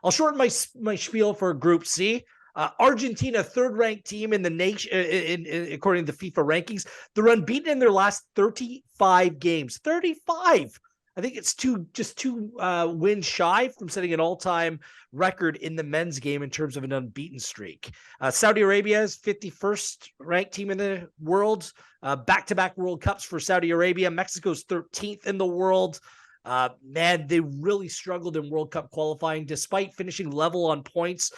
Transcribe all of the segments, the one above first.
I'll shorten my spiel for Group C. Argentina, third-ranked team in the nation, according to the FIFA rankings. They're unbeaten in their last 35 games. 35. I think it's two wins shy from setting an all-time record in the men's game in terms of an unbeaten streak. Saudi Arabia is 51st ranked team in the world. Back-to-back World Cups for Saudi Arabia. Mexico's 13th in the world. Man, they really struggled in World Cup qualifying despite finishing level on points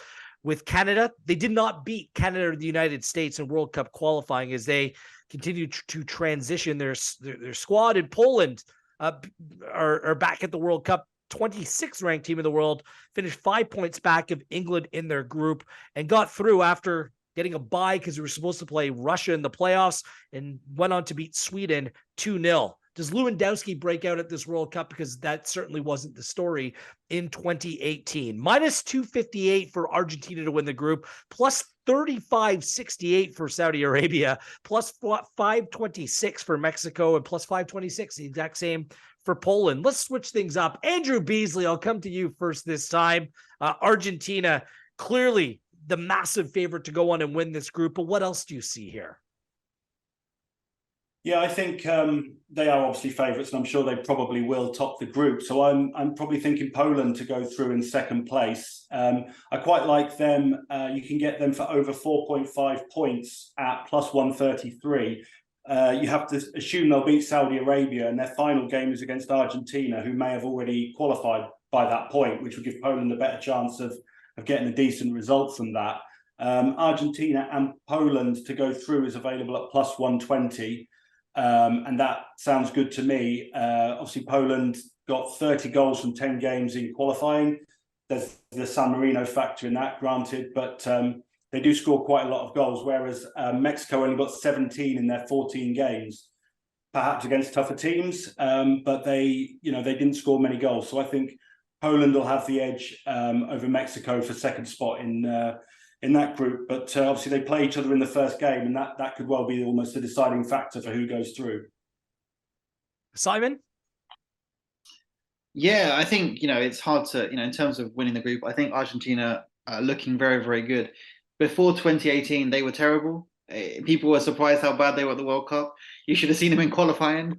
with Canada. They did not beat Canada or the United States in World Cup qualifying as they continue to transition their squad. In Poland, are back at the World Cup, 26th ranked team in the world, finished 5 points back of England in their group and got through after getting a bye because we were supposed to play Russia in the playoffs and went on to beat Sweden 2-0. Does Lewandowski break out at this World Cup? Because that certainly wasn't the story in 2018. Minus 258 for Argentina to win the group, plus 35.68 for Saudi Arabia, plus 526 for Mexico, and plus 526, the exact same for Poland. Let's switch things up. Andrew Beasley, I'll come to you first this time. Argentina, clearly the massive favorite to go on and win this group, but what else do you see here? Yeah, I think they are obviously favourites, and I'm sure they probably will top the group. So I'm probably thinking Poland to go through in second place. I quite like them. You can get them for over 4.5 points at plus 133. You have to assume they'll beat Saudi Arabia, and their final game is against Argentina, who may have already qualified by that point, which would give Poland a better chance of getting a decent result from that. Argentina and Poland to go through is available at plus 120. And that sounds good to me. Obviously, Poland got 30 goals from 10 games in qualifying. There's the San Marino factor in that, granted, but they do score quite a lot of goals, whereas Mexico only got 17 in their 14 games, perhaps against tougher teams, but they didn't score many goals. So I think Poland will have the edge over Mexico for second spot in that group, but obviously they play each other in the first game, and that could well be almost a deciding factor for who goes through. Simon? Yeah, I think, it's hard to, in terms of winning the group, I think Argentina are looking very, very good. Before 2018, they were terrible. People were surprised how bad they were at the World Cup. You should have seen them in qualifying.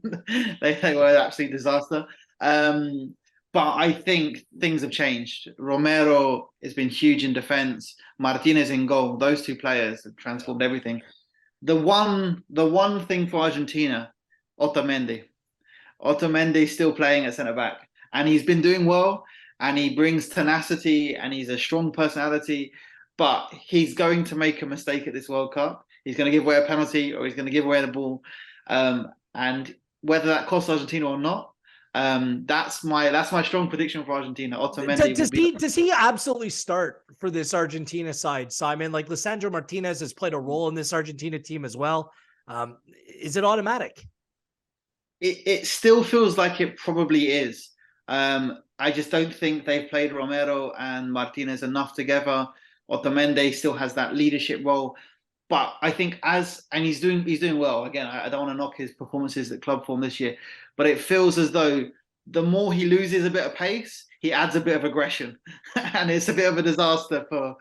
they were an absolute disaster. But I think things have changed. Romero has been huge in defense. Martinez in goal. Those two players have transformed everything. The one thing for Argentina, Otamendi. Otamendi still playing at centre back, and he's been doing well. And he brings tenacity, and he's a strong personality. But he's going to make a mistake at this World Cup. He's going to give away a penalty, or he's going to give away the ball. And whether that costs Argentina or not, that's my strong prediction for Argentina. Otamendi does he absolutely start for this Argentina side, Simon? Like Lisandro Martinez has played a role in this Argentina team as well. Is it automatic? It still feels like it probably is. I just don't think they've played Romero and Martinez enough together. Otamendi still has that leadership role. But I think he's doing well. Again, I don't want to knock his performances at club form this year, but it feels as though the more he loses a bit of pace, he adds a bit of aggression, and it's a bit of a disaster for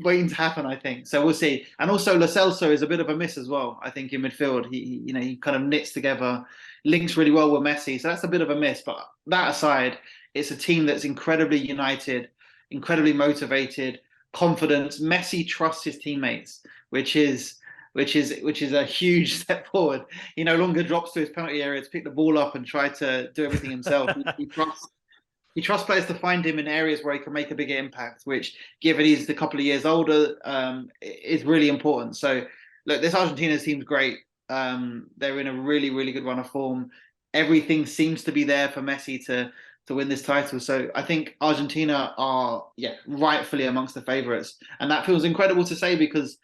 waiting to happen, I think. So we'll see. And also Lo Celso is a bit of a miss as well, I think, in midfield. He kind of knits together, links really well with Messi, so that's a bit of a miss. But that aside, it's a team that's incredibly united, incredibly motivated, confident. Messi trusts his teammates, which is a huge step forward. He no longer drops to his penalty area to pick the ball up and try to do everything himself. He trusts players to find him in areas where he can make a bigger impact, which, given he's a couple of years older, is really important. So, look, this Argentina team's great. They're in a really, really good run of form. Everything seems to be there for Messi to win this title. So I think Argentina are, rightfully amongst the favourites. And that feels incredible to say because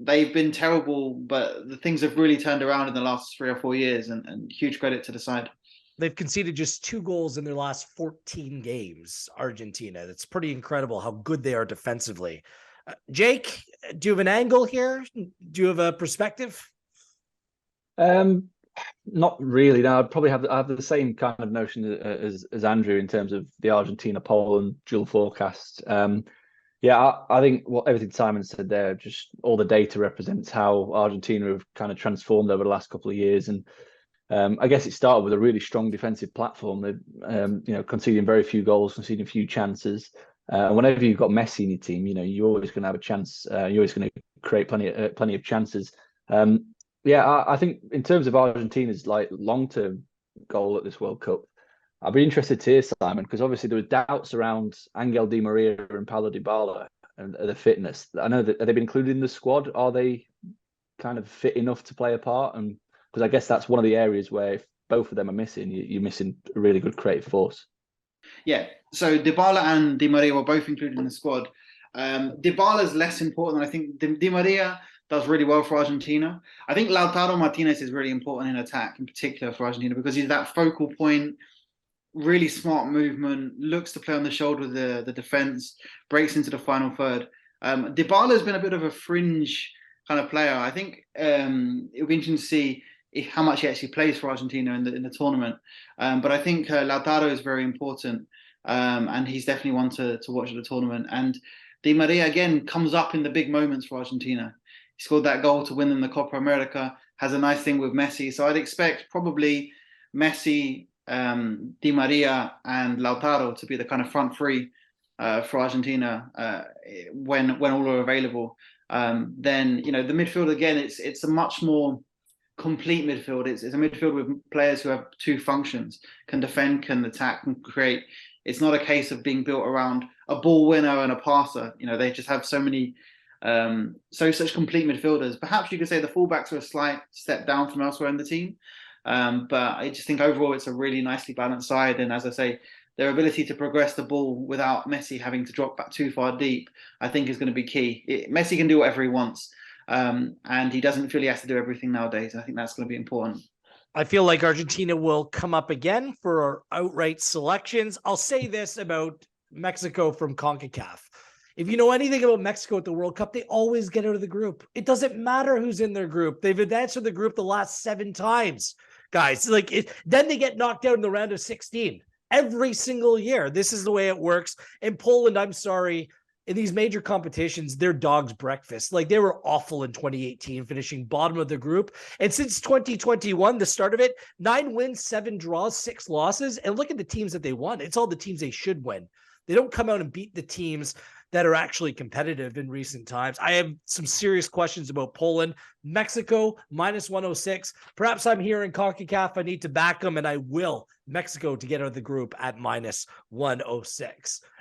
they've been terrible, but the things have really turned around in the last 3 or 4 years, and huge credit to the side. They've conceded just 2 goals in their last 14 games, Argentina. That's pretty incredible how good they are defensively. Jake, do you have an angle here? Do you have a perspective? I Not really. No, I have the same kind of notion as Andrew in terms of the Argentina-Poland dual forecast. Yeah, I think everything Simon said there, just all the data represents how Argentina have kind of transformed over the last couple of years. And I guess it started with a really strong defensive platform. They've conceding very few goals, conceding few chances. Whenever you've got Messi in your team, you're always going to have a chance. You're always going to create plenty of chances. Yeah, I think in terms of Argentina's like long-term goal at this World Cup, I'd be interested to hear, Simon, because obviously there were doubts around Angel Di Maria and Paulo Dybala and their fitness. I know that, have they been included in the squad? Are they kind of fit enough to play a part? And because I guess that's one of the areas where if both of them are missing, you're missing a really good creative force. Yeah, so Dybala and Di Maria were both included in the squad. Dybala is less important. I think Di Maria does really well for Argentina. I think Lautaro Martinez is really important in attack, in particular for Argentina, because he's that focal point, really smart movement, looks to play on the shoulder of the defense, breaks into the final third. Dybala has been a bit of a fringe kind of player. I think it'll be interesting to see how much he actually plays for Argentina in the tournament. But I think Lautaro is very important, and he's definitely one to watch at the tournament. And Di Maria, again, comes up in the big moments for Argentina. He scored that goal to win them the Copa America, has a nice thing with Messi. So I'd expect probably Messi, Di Maria and Lautaro to be the kind of front three for Argentina when all are available. Then, the midfield, again, it's a much more complete midfield. It's a midfield with players who have two functions, can defend, can attack, can create. It's not a case of being built around a ball winner and a passer. They just have so many such complete midfielders. Perhaps you could say the fullbacks are a slight step down from elsewhere in the team. But I just think overall it's a really nicely balanced side. And as I say, their ability to progress the ball without Messi having to drop back too far deep, I think is going to be key. Messi can do whatever he wants. And he doesn't feel he has to do everything nowadays. I think that's going to be important. I feel like Argentina will come up again for our outright selections. I'll say this about Mexico from CONCACAF. If you know anything about Mexico at the World Cup, they always get out of the group. It doesn't matter who's in their group. They've advanced to the group the last 7 times, guys. Then they get knocked out in the round of 16 every single year. This is the way it works. In Poland, I'm sorry, in these major competitions, they're dog's breakfast. They were awful in 2018, finishing bottom of the group. And since 2021, the start of it, 9 wins, 7 draws, 6 losses. And look at the teams that they won. It's all the teams they should win. They don't come out and beat the teams that are actually competitive in recent times. I have some serious questions about Poland. Mexico, -106. Perhaps I'm here in CONCACAF. I need to back them, and I will. Mexico to get out of the group at -106.